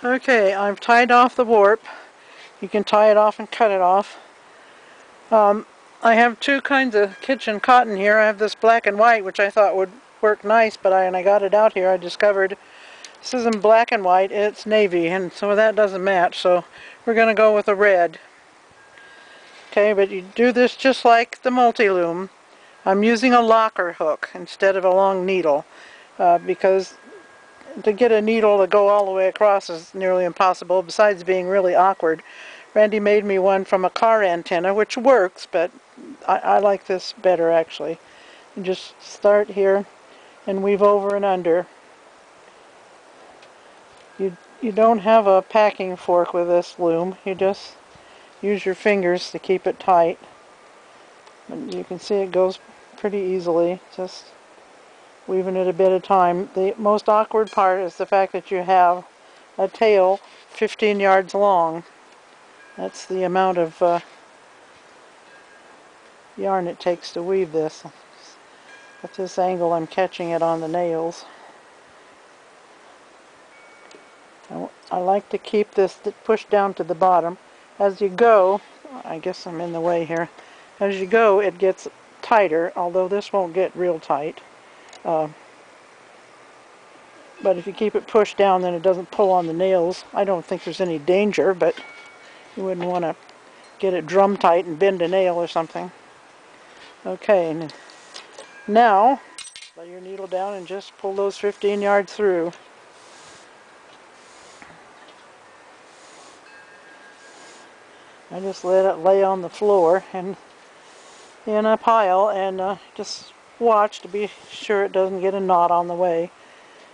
Okay, I've tied off the warp. You can tie it off and cut it off. I have two kinds of kitchen cotton here. I have this black and white, which I thought would work nice, but when I got it out here, I discovered this isn't black and white, it's navy, and so that doesn't match, so we're going to go with a red. Okay, but you do this just like the multi-loom. I'm using a locker hook instead of a long needle, because to get a needle to go all the way across is nearly impossible, besides being really awkward. Randy made me one from a car antenna, which works, but I like this better actually. You just start here and weave over and under. You don't have a packing fork with this loom. You just use your fingers to keep it tight. And you can see it goes pretty easily, just weaving it a bit at a time. The most awkward part is the fact that you have a tail 15 yards long. That's the amount of yarn it takes to weave this. At this angle I'm catching it on the nails. I like to keep this pushed down to the bottom. As you go, I guess I'm in the way here, as you go it gets tighter, although this won't get real tight. But if you keep it pushed down, then it doesn't pull on the nails. I don't think there's any danger, but you wouldn't want to get it drum tight and bend a nail or something. Okay, and now lay your needle down and just pull those 15 yards through. I just let it lay on the floor and in a pile and just watch to be sure it doesn't get a knot on the way.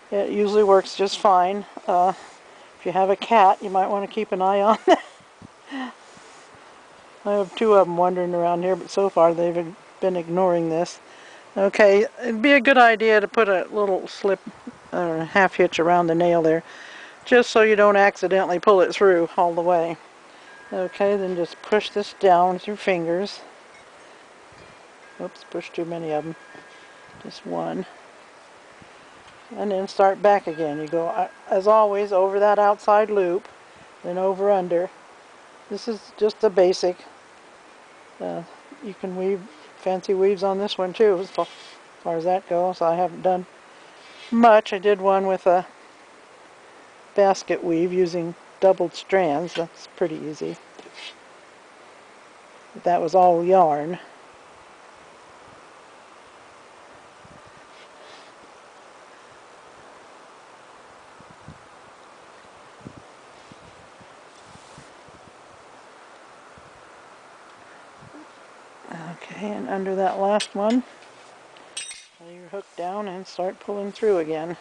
It usually works just fine. If you have a cat, you might want to keep an eye on it. I have two of them wandering around here, but so far they've been ignoring this. Okay, it'd be a good idea to put a little slip or half hitch around the nail there, just so you don't accidentally pull it through all the way. Okay, then just push this down with your fingers. Oops, pushed too many of them. Just one. And then start back again. You go, as always, over that outside loop, then over under. This is just the basic. You can weave fancy weaves on this one too, as far as that goes. I haven't done much. I did one with a basket weave using doubled strands. That's pretty easy. But that was all yarn. Okay, and under that last one, lay your hook down and start pulling through again.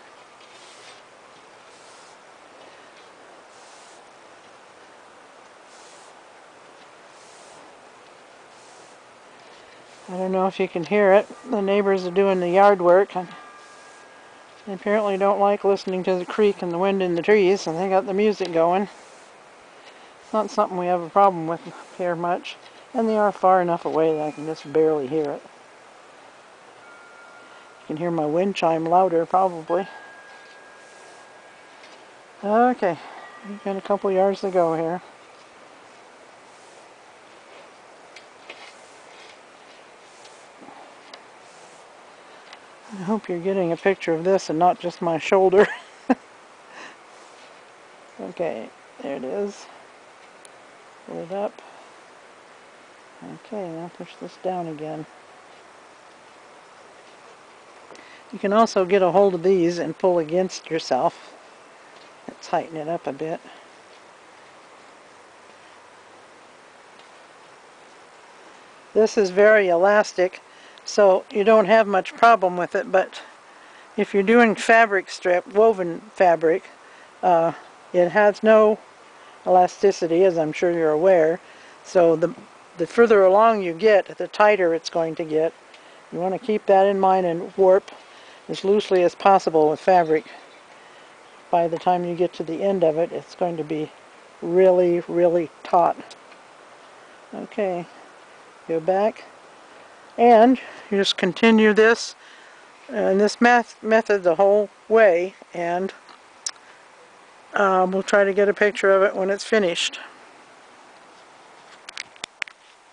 I don't know if you can hear it. The neighbors are doing the yard work, and they apparently don't like listening to the creak and the wind in the trees, and they got the music going. It's not something we have a problem with here much, and they are far enough away that I can just barely hear it. You can hear my wind chime louder, probably. Okay, we've got a couple yards to go here. I hope you're getting a picture of this and not just my shoulder. Okay, there it is. Pull it up. Okay, now push this down again. You can also get a hold of these and pull against yourself and tighten it up a bit. This is very elastic, so you don't have much problem with it, but if you're doing fabric strip, woven fabric, it has no elasticity, as I'm sure you're aware, so the further along you get, the tighter it's going to get. You want to keep that in mind and warp as loosely as possible with fabric. By the time you get to the end of it, it's going to be really, really taut. Okay, go back, and you just continue this in this method the whole way, and We'll try to get a picture of it when it's finished.